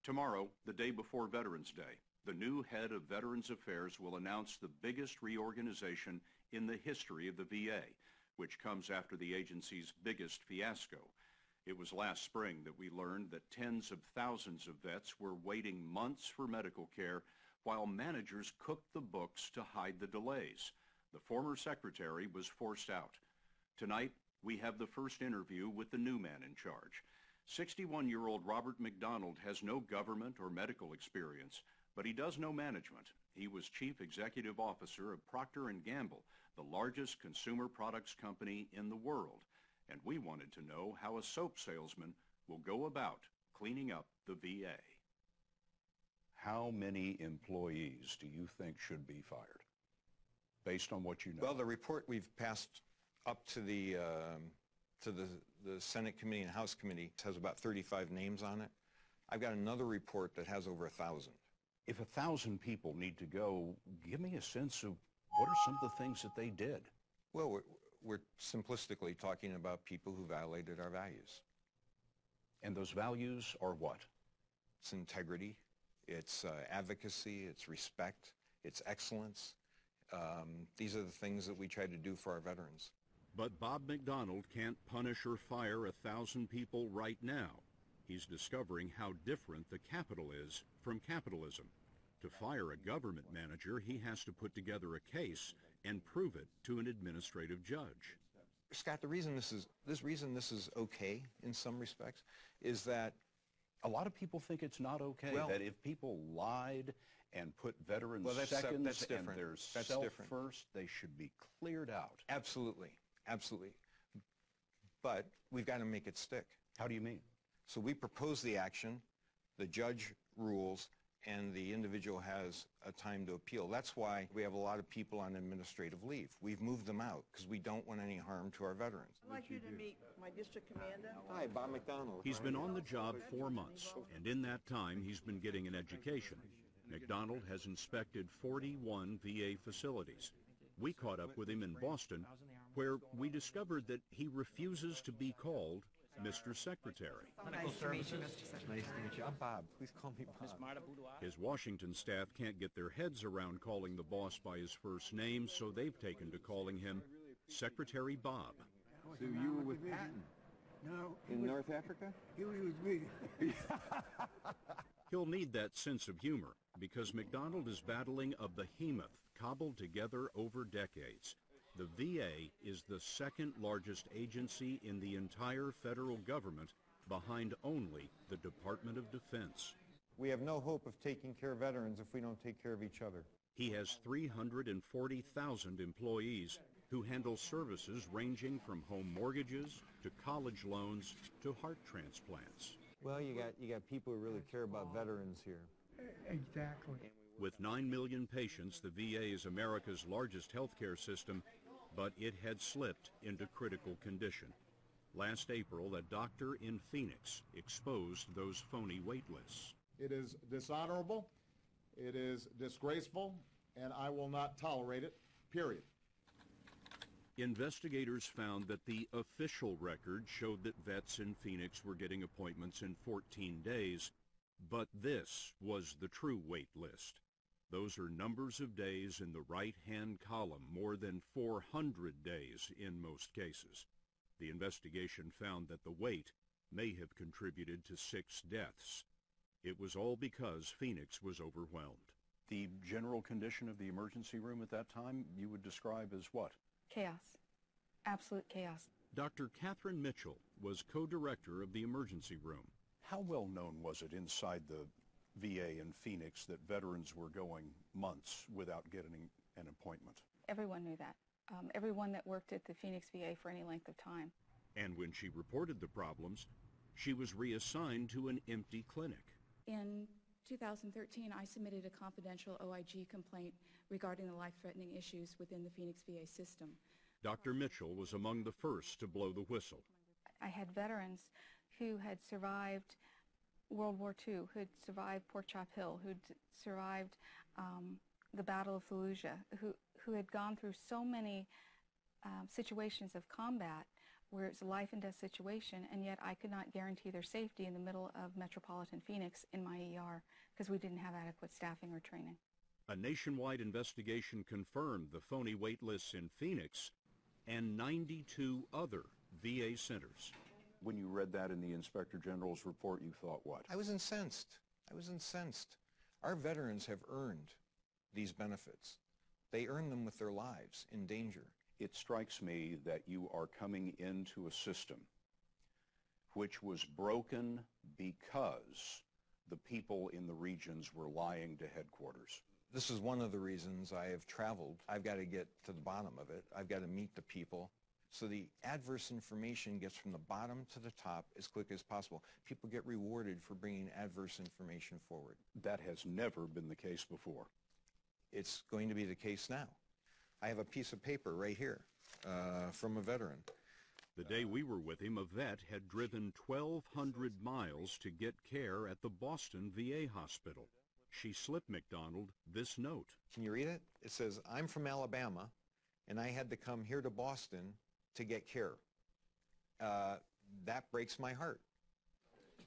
Tomorrow, the day before Veterans Day, the new head of Veterans Affairs will announce the biggest reorganization in the history of the VA, which comes after the agency's biggest fiasco. It was last spring that we learned that tens of thousands of vets were waiting months for medical care while managers cooked the books to hide the delays. The former secretary was forced out. Tonight, we have the first interview with the new man in charge. 61-year-old Robert McDonald has no government or medical experience, but he does know management. He was chief executive officer of Procter & Gamble, the largest consumer products company in the world. And we wanted to know how a soap salesman will go about cleaning up the VA. How many employees do you think should be fired, based on what you know? Well, the report we've passed up to the Senate committee and House committee has about 35 names on it. I've got another report that has over 1,000. If 1,000 people need to go, give me a sense of what are some of the things that they did? Well, we're simplistically talking about people who violated our values. And those values are what? It's integrity, it's advocacy, it's respect, it's excellence. These are the things that we try to do for our veterans. But Bob McDonald can't punish or fire 1,000 people right now. He's discovering how different the Capitol is from capitalism. To fire a government manager, he has to put together a case and prove it to an administrative judge. Scott, the reason this is okay in some respects is that a lot of people think it's not okay, well, that if people lied and put veterans second and their self first, they should be cleared out. Absolutely, absolutely. But we've got to make it stick. How do you mean? So we propose the action, the judge rules, and the individual has a time to appeal. That's why we have a lot of people on administrative leave. We've moved them out because we don't want any harm to our veterans. I'd like you to meet my district commander. Hi, Bob McDonald. He's been on the job 4 months, and in that time he's been getting an education. McDonald has inspected 41 VA facilities. We caught up with him in Boston, where we discovered that he refuses to be called Mr. Secretary. Nice to meet you, Mr. Secretary. Nice to meet you. I'm Bob. Please call me Bob. His Washington staff can't get their heads around calling the boss by his first name, so they've taken to calling him Secretary Bob. So you were with Patton? No. In North Africa? He was with me. He'll need that sense of humor because McDonald is battling a behemoth cobbled together over decades. The VA is the second largest agency in the entire federal government, behind only the Department of Defense. We have no hope of taking care of veterans if we don't take care of each other. He has 340,000 employees who handle services ranging from home mortgages to college loans to heart transplants. Well, you got people who really care about veterans here. Exactly. With 9 million patients, the VA is America's largest healthcare system, but it had slipped into critical condition. Last April, a doctor in Phoenix exposed those phony wait lists. It is dishonorable, it is disgraceful, and I will not tolerate it, period. Investigators found that the official record showed that vets in Phoenix were getting appointments in 14 days, but this was the true wait list. Those are numbers of days in the right-hand column, more than 400 days in most cases. The investigation found that the wait may have contributed to 6 deaths. It was all because Phoenix was overwhelmed. The general condition of the emergency room at that time you would describe as what? Chaos. Absolute chaos. Dr. Catherine Mitchell was co-director of the emergency room. How well known was it inside the VA in Phoenix that veterans were going months without getting an appointment? Everyone knew that. Everyone that worked at the Phoenix VA for any length of time. And when she reported the problems, she was reassigned to an empty clinic. In 2013, I submitted a confidential OIG complaint regarding the life-threatening issues within the Phoenix VA system. Dr. Mitchell was among the first to blow the whistle. I had veterans who had survived World War II, who had survived Pork Chop Hill, who had survived the Battle of Fallujah, who had gone through so many situations of combat where it's a life and death situation, and yet I could not guarantee their safety in the middle of metropolitan Phoenix in my ER because we didn't have adequate staffing or training. A nationwide investigation confirmed the phony wait lists in Phoenix and 92 other VA centers. When you read that in the Inspector General's report, you thought what? I was incensed. Our veterans have earned these benefits. They earn them with their lives in danger. It strikes me that you are coming into a system which was broken because the people in the regions were lying to headquarters. This is one of the reasons I have traveled. I've got to get to the bottom of it. I've got to meet the people. So the adverse information gets from the bottom to the top as quick as possible. People get rewarded for bringing adverse information forward. That has never been the case before. It's going to be the case now. I have a piece of paper right here from a veteran. The day we were with him, a vet had driven 1,200 miles to get care at the Boston VA hospital. She slipped McDonald this note. Can you read it? It says, "I'm from Alabama, and I had to come here to Boston to get care." That breaks my heart.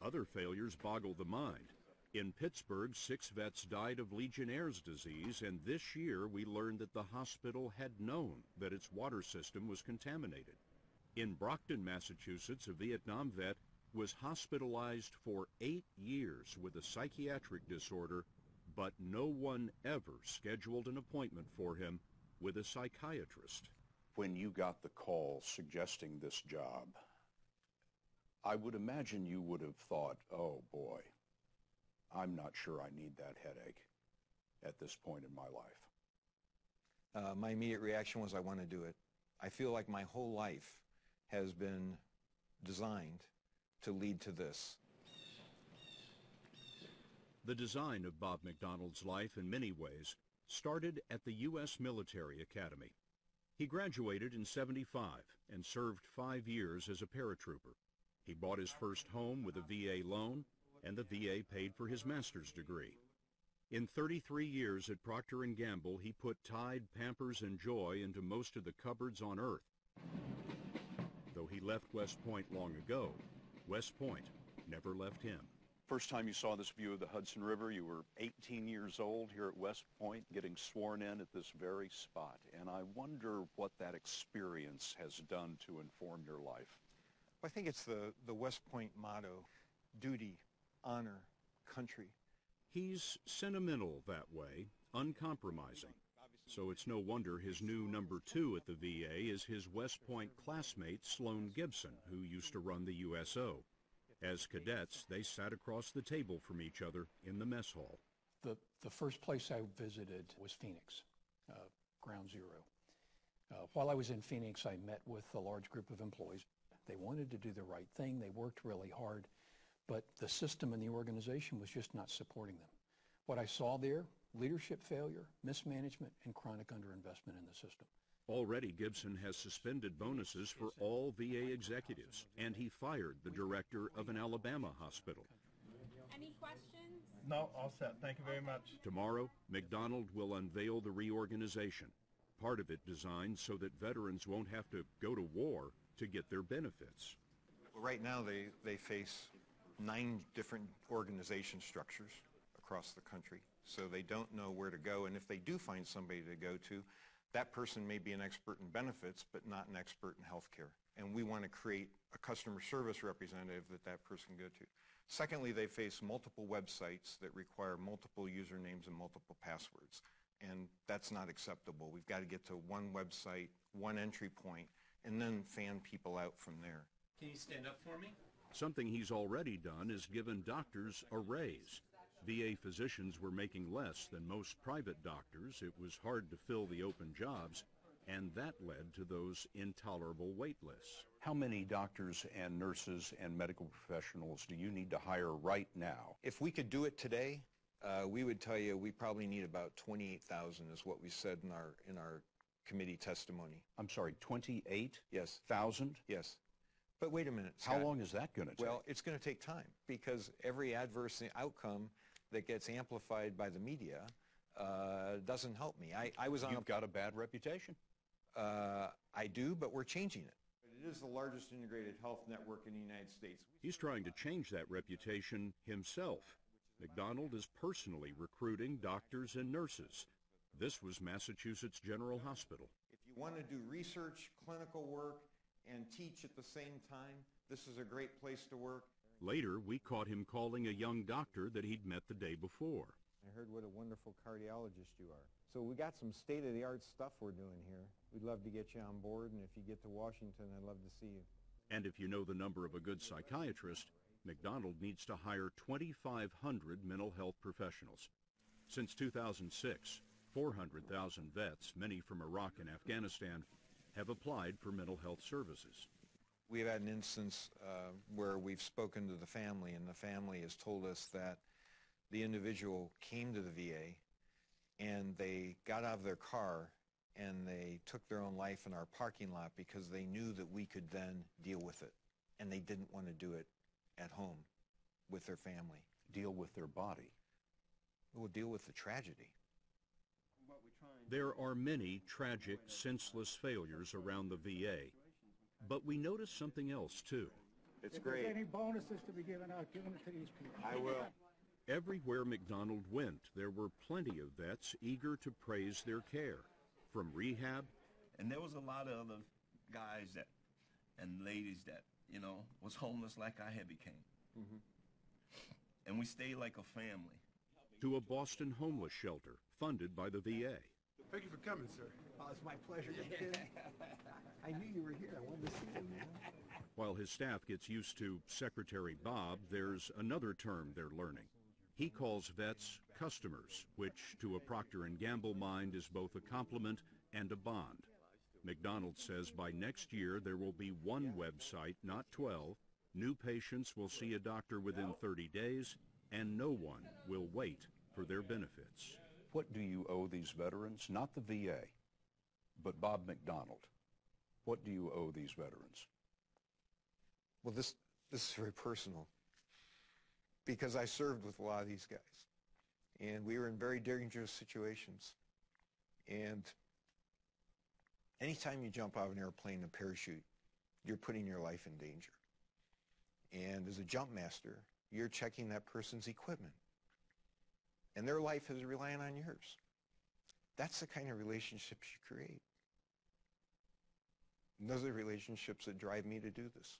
Other failures boggle the mind. In Pittsburgh, 6 vets died of Legionnaire's disease, and this year we learned that the hospital had known that its water system was contaminated. In Brockton, Massachusetts, a Vietnam vet was hospitalized for 8 years with a psychiatric disorder, but no one ever scheduled an appointment for him with a psychiatrist. When you got the call suggesting this job, I would imagine you would have thought, oh boy, I'm not sure I need that headache at this point in my life. My immediate reaction was, I want to do it. I feel like my whole life has been designed to lead to this. The design of Bob McDonald's life in many ways started at the U.S. Military Academy. He graduated in '75 and served 5 years as a paratrooper. He bought his first home with a VA loan, and the VA paid for his master's degree. In 33 years at Procter & Gamble, he put Tide, Pampers, and Joy into most of the cupboards on Earth. Though he left West Point long ago, West Point never left him. First time you saw this view of the Hudson River, you were 18 years old here at West Point, getting sworn in at this very spot. And I wonder what that experience has done to inform your life. I think it's the West Point motto: duty, honor, country. He's sentimental that way, uncompromising. So it's no wonder his new number 2 at the VA is his West Point classmate, Sloan Gibson, who used to run the USO. As cadets, they sat across the table from each other in the mess hall. The first place I visited was Phoenix, Ground Zero. While I was in Phoenix, I met with a large group of employees. They wanted to do the right thing. They worked really hard, but the system and the organization was just not supporting them. What I saw there, leadership failure, mismanagement, and chronic underinvestment in the system. Already, Gibson has suspended bonuses for all VA executives, and he fired the director of an Alabama hospital. Any questions? No, all set. Thank you very much. Tomorrow, McDonald will unveil the reorganization, part of it designed so that veterans won't have to go to war to get their benefits. Well, right now they face 9 different organization structures across the country, so they don't know where to go, and if they do find somebody to go to, that person may be an expert in benefits but not an expert in health care, and we want to create a customer service representative that person can go to. Secondly, they face multiple websites that require multiple usernames and multiple passwords, and that's not acceptable. We've got to get to one website, one entry point, and then fan people out from there. Can you stand up for me? Something he's already done is given doctors a raise. VA physicians were making less than most private doctors. It was hard to fill the open jobs, and that led to those intolerable wait lists. How many doctors and nurses and medical professionals do you need to hire right now? If we could do it today, we would tell you we probably need about 28,000 is what we said in our committee testimony. I'm sorry, 28,000? Yes. Yes. But wait a minute, Scott. How long is that going to take? Well, it's going to take time because every adverse outcome that gets amplified by the media doesn't help me. I was on You've got a bad reputation. I do, but we're changing it. It is the largest integrated health network in the United States. He's trying to change that reputation himself. McDonald is personally recruiting doctors and nurses. This was Massachusetts General Hospital. If you want to do research, clinical work, and teach at the same time, this is a great place to work. Later, we caught him calling a young doctor that he'd met the day before. I heard what a wonderful cardiologist you are. So we got some state-of-the-art stuff we're doing here. We'd love to get you on board, and if you get to Washington, I'd love to see you. And if you know the number of a good psychiatrist, McDonald needs to hire 2,500 mental health professionals. Since 2006, 400,000 vets, many from Iraq and Afghanistan, have applied for mental health services. We've had an instance where we've spoken to the family, and the family has told us that the individual came to the VA and they got out of their car and they took their own life in our parking lot because they knew that we could then deal with it, and they didn't want to do it at home with their family. Deal with their body. We'll deal with the tragedy. There are many tragic, senseless failures around the VA, but we noticed something else too. It's If great. there's any bonuses to be given out, give them to these people. I will. Everywhere McDonald went, there were plenty of vets eager to praise their care, from rehab. And there was a lot of other guys that and ladies that, you know, was homeless like I had became. And we stayed like a family. To a Boston homeless shelter funded by the VA. Thank you for coming, sir. Oh, it's my pleasure. I knew you were here. I wanted to see you, man. While his staff gets used to Secretary Bob, there's another term they're learning. He calls vets customers, which to a Procter & Gamble mind is both a compliment and a bond. McDonald says by next year there will be one website, not 12. New patients will see a doctor within 30 days, and no one will wait for their benefits. What do you owe these veterans? Not the VA, but Bob McDonald. What do you owe these veterans? Well, this is very personal because I served with a lot of these guys, and we were in very dangerous situations. And anytime you jump out of an airplane in a parachute, you're putting your life in danger. And as a jump master, you're checking that person's equipment, and their life is relying on yours. That's the kind of relationships you create. And those are the relationships that drive me to do this.